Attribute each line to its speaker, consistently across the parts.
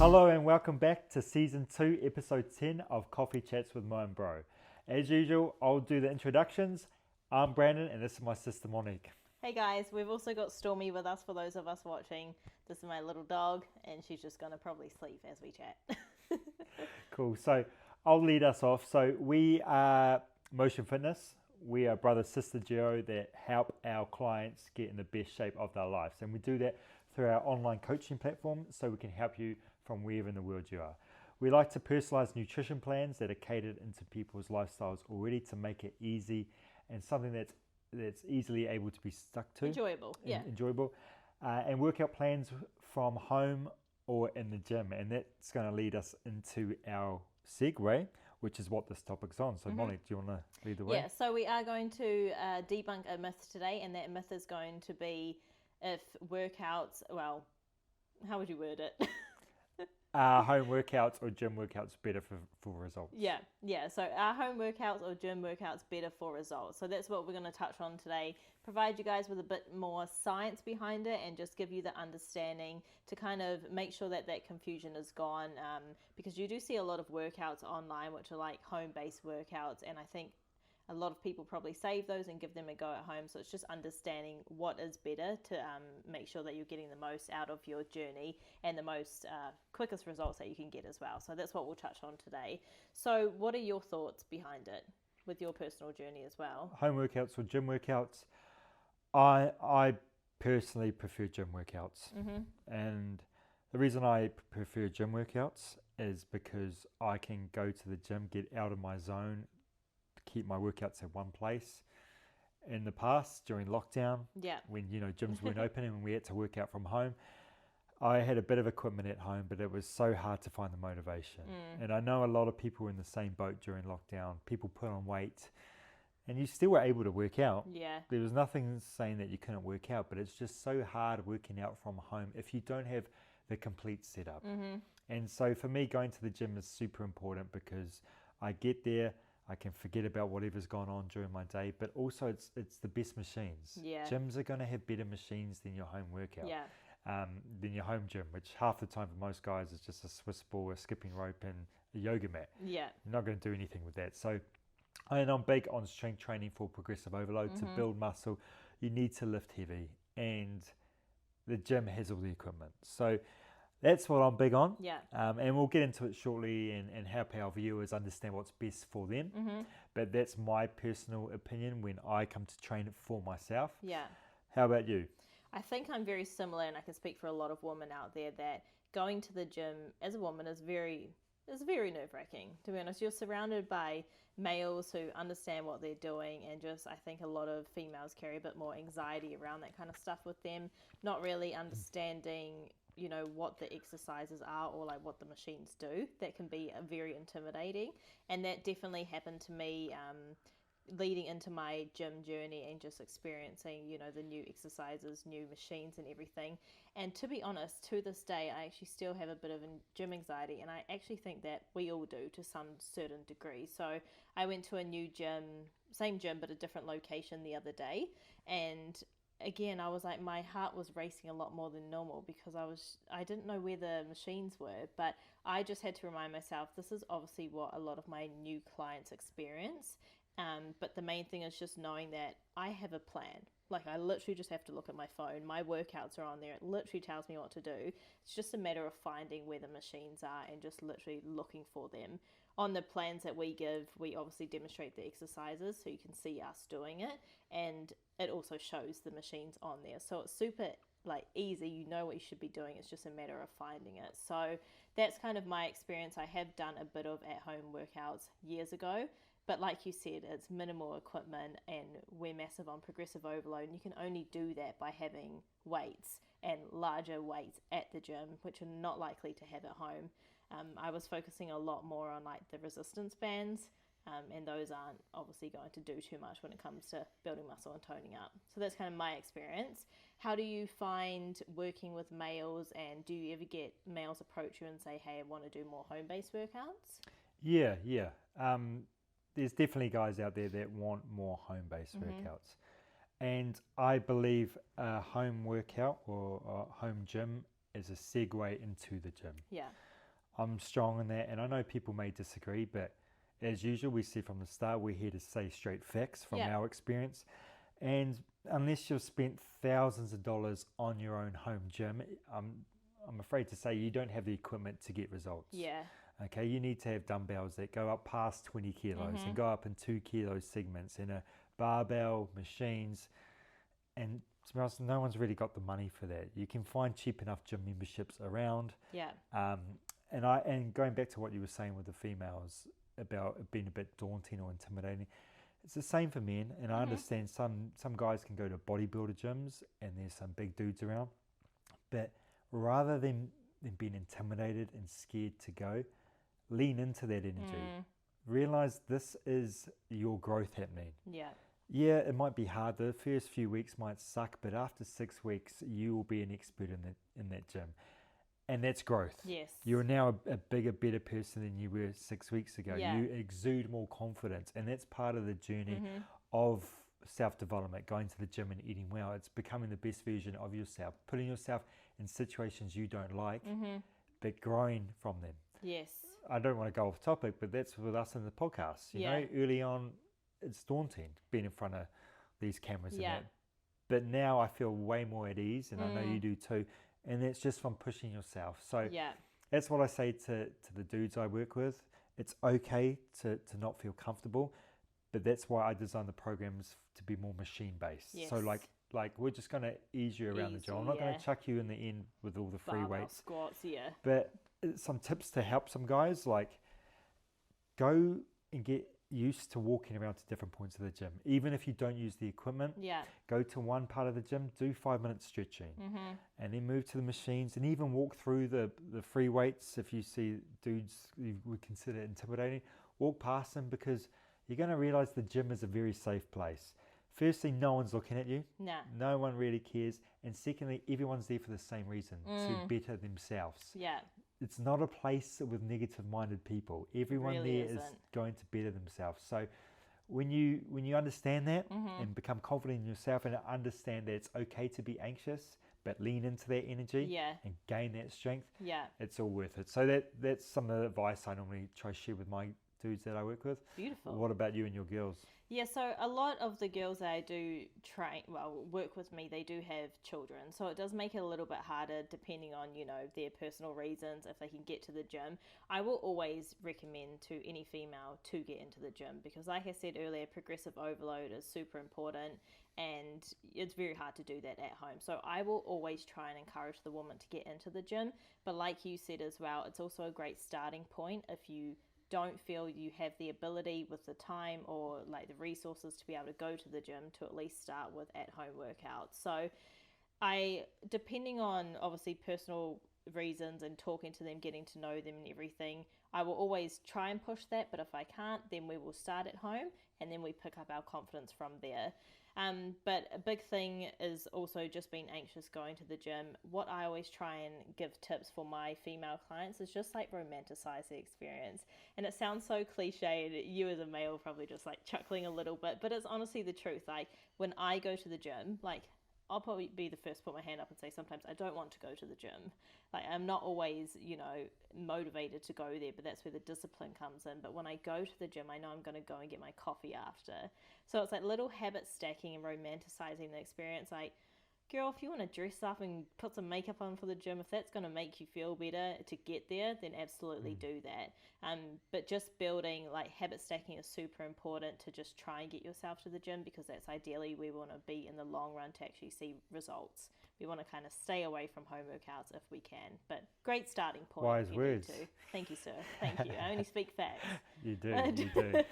Speaker 1: Hello and welcome back to Season 2, Episode 10 of Coffee Chats with Mo and Bro. As usual, I'll do the introductions. I'm Brandon and this is my sister Monique.
Speaker 2: Hey guys, we've also got Stormy with us for those of us watching. This is my little dog and she's just going to probably sleep as we chat.
Speaker 1: Cool, so I'll lead us off. So we are Motion Fitness. We are brother-sister duo that help our clients get in the best shape of their lives. And we do that through our online coaching platform so we can help you from wherever in the world you are. We like to personalize nutrition plans that are catered into people's lifestyles already to make it easy and something that's easily able to be stuck to.
Speaker 2: Enjoyable.
Speaker 1: And workout plans from home or in the gym. And that's going to lead us into our segue, which is what this topic's on. So Monique, do you want to lead the way?
Speaker 2: Yeah, so we are going to debunk a myth today, and that myth is going to be if workouts, well, how would you word it?
Speaker 1: Home workouts or gym workouts better for results?
Speaker 2: Yeah. So are home workouts or gym workouts better for results? So that's what we're going to touch on today. Provide you guys with a bit more science behind it and just give you the understanding to kind of make sure that confusion is gone. Because you do see a lot of workouts online which are like home-based workouts, and I think a lot of people probably save those and give them a go at home. So it's just understanding what is better to make sure that you're getting the most out of your journey and the most quickest results that you can get as well. So that's what we'll touch on today. So what are your thoughts behind it with your personal journey as well?
Speaker 1: Home workouts or gym workouts? I personally prefer gym workouts. And the reason I prefer gym workouts is because I can go to the gym, get out of my zone, keep my workouts in one place. In the past, during lockdown, when gyms weren't open and when we had to work out from home, I had a bit of equipment at home, but it was so hard to find the motivation. And I know a lot of people were in the same boat during lockdown. People put on weight and you still were able to work out. There was nothing saying that you couldn't work out, but it's just so hard working out from home if you don't have the complete setup. And so for me, going to the gym is super important because I get there, I can forget about whatever's gone on during my day, but also it's the best machines. Gyms are going to have better machines than your home workout, than your home gym, which half the time for most guys is just a Swiss ball, a skipping rope, and a yoga mat. You're not going to do anything with that. So, and I'm big on strength training for progressive overload. To build muscle, you need to lift heavy, and the gym has all the equipment. So that's what I'm big on. And we'll get into it shortly and help our viewers understand what's best for them. But that's my personal opinion when I come to train for myself. How about you?
Speaker 2: I think I'm very similar, and I can speak for a lot of women out there that going to the gym as a woman is very nerve-wracking. To be honest, you're surrounded by males who understand what they're doing, and just I think a lot of females carry a bit more anxiety around that kind of stuff with them, not really understanding what the exercises are or like what the machines do. That can be very intimidating, and that definitely happened to me leading into my gym journey and just experiencing the new exercises, new machines and everything. And to be honest, to this day I actually still have a bit of gym anxiety, and I actually think that we all do to some certain degree. So I went to a new gym, same gym but a different location the other day, and again, I was like, my heart was racing a lot more than normal because I didn't know where the machines were, but I just had to remind myself, this is obviously what a lot of my new clients experience. But the main thing is just knowing that I have a plan. Like, I literally just have to look at my phone. My workouts are on there. It literally tells me what to do. It's just a matter of finding where the machines are and just literally looking for them. On the plans that we give, we obviously demonstrate the exercises so you can see us doing it. And it also shows the machines on there. So it's super easy. You know what you should be doing. It's just a matter of finding it. So that's kind of my experience. I have done a bit of at-home workouts years ago. But like you said, it's minimal equipment and we're massive on progressive overload. And you can only do that by having weights and larger weights at the gym, which are not likely to have at home. I was focusing a lot more on the resistance bands, and those aren't obviously going to do too much when it comes to building muscle and toning up. So that's kind of my experience. How do you find working with males, and do you ever get males approach you and say, hey, I want to do more home-based workouts?
Speaker 1: Yeah. There's definitely guys out there that want more home-based workouts. And I believe a home workout or a home gym is a segue into the gym. I'm strong in that, and I know people may disagree, but as usual, we said from the start, we're here to say straight facts from
Speaker 2: Yeah.
Speaker 1: our experience. And unless you've spent thousands of dollars on your own home gym, I'm afraid to say you don't have the equipment to get results.
Speaker 2: Yeah.
Speaker 1: Okay, you need to have dumbbells that go up past 20 kilos and go up in 2 kilo segments, and a barbell, machines, and to be honest, no one's really got the money for that. You can find cheap enough gym memberships around.
Speaker 2: Yeah.
Speaker 1: And going back to what you were saying with the females about it being a bit daunting or intimidating, it's the same for men. And I understand some guys can go to bodybuilder gyms and there's some big dudes around, but rather than being intimidated and scared to go, lean into that energy. Realize this is your growth happening.
Speaker 2: Yeah.
Speaker 1: Yeah, it might be hard. The first few weeks might suck, but after 6 weeks, you will be an expert in that gym. And that's growth.
Speaker 2: Yes.
Speaker 1: You're now a bigger, better person than you were 6 weeks ago.
Speaker 2: Yeah.
Speaker 1: You exude more confidence. And that's part of the journey of self-development, going to the gym and eating well. It's becoming the best version of yourself, putting yourself in situations you don't like, but growing from them.
Speaker 2: Yes.
Speaker 1: I don't want to go off topic, but that's with us in the podcast. You know, early on, it's daunting being in front of these cameras and that. But now I feel way more at ease, and I know you do too. And that's just from pushing yourself. So that's what I say to the dudes I work with. It's okay to not feel comfortable, but that's why I design the programs to be more machine-based.
Speaker 2: Yes.
Speaker 1: So like we're just going to ease you around the gym. I'm not going to chuck you in the end with all the free
Speaker 2: Barbell
Speaker 1: weights.
Speaker 2: squats,
Speaker 1: But some tips to help some guys, like go and get used to walking around to different points of the gym. Even if you don't use the equipment, go to one part of the gym, do 5 minutes stretching, and then move to the machines, and even walk through the free weights. If you see dudes you would consider intimidating, walk past them, because you're going to realize the gym is a very safe place. Firstly, no one's looking at you. No one really cares. And secondly, everyone's there for the same reason, to better themselves. It's not a place with negative-minded people. Everyone
Speaker 2: really
Speaker 1: there is going to better themselves. So when you understand that and become confident in yourself and understand that it's okay to be anxious, but lean into that energy and gain that strength, it's all worth it. So that's some of the advice I normally try to share with my dudes that I work with.
Speaker 2: Beautiful.
Speaker 1: What about you and your girls?
Speaker 2: Yeah, so a lot of the girls that I do work with me, they do have children. So it does make it a little bit harder depending on, their personal reasons, if they can get to the gym. I will always recommend to any female to get into the gym because, like I said earlier, progressive overload is super important and it's very hard to do that at home. So I will always try and encourage the woman to get into the gym. But like you said as well, it's also a great starting point if you don't feel you have the ability with the time or like the resources to be able to go to the gym, to at least start with at-home workouts. So depending on obviously personal reasons and talking to them, getting to know them and everything, I will always try and push that. But if I can't, then we will start at home and then we pick up our confidence from there. But a big thing is also just being anxious going to the gym. What I always try and give tips for my female clients is just like romanticize the experience. And it sounds so cliche, you as a male probably just like chuckling a little bit, but it's honestly the truth. Like when I go to the gym, like I'll probably be the first to put my hand up and say sometimes I don't want to go to the gym. Like I'm not always, motivated to go there, but that's where the discipline comes in. But when I go to the gym, I know I'm going to go and get my coffee after. So it's like little habit stacking and romanticizing the experience. Like, girl, if you want to dress up and put some makeup on for the gym, if that's going to make you feel better to get there, then absolutely do that. But just building, like habit stacking is super important to just try and get yourself to the gym because that's ideally where we want to be in the long run to actually see results. We want to kind of stay away from home workouts if we can. But great starting point.
Speaker 1: Wise words.
Speaker 2: Thank you, sir. Thank you. I only speak facts.
Speaker 1: You do. You do.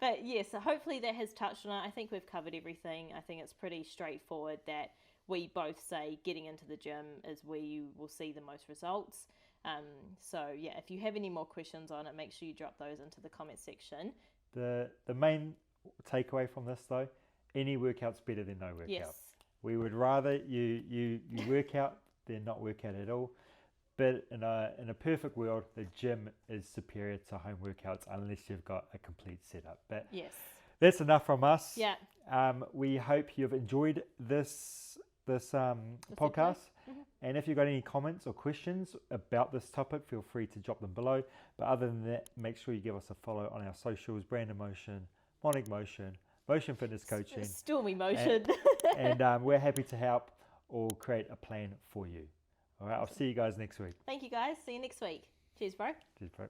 Speaker 2: But yes, so hopefully that has touched on it. I think we've covered everything. I think it's pretty straightforward that we both say getting into the gym is where you will see the most results. So yeah, if you have any more questions on it, make sure you drop those into the comment section.
Speaker 1: The main takeaway from this though, any workout's better than no workout.
Speaker 2: Yes.
Speaker 1: We would rather you work out than not work out at all. But in a perfect world, the gym is superior to home workouts unless you've got a complete setup. But
Speaker 2: yes,
Speaker 1: that's enough from us.
Speaker 2: Yeah.
Speaker 1: We hope you've enjoyed this podcast, And if you've got any comments or questions about this topic, feel free to drop them below. But other than that, make sure you give us a follow on our socials, Brandon Motion, Monique Motion, Motion Fitness Coaching.
Speaker 2: Stormy Motion.
Speaker 1: And we're happy to help or create a plan for you. All right, I'll see you guys next week.
Speaker 2: Thank you guys. See you next week. Cheers, bro.
Speaker 1: Cheers, bro.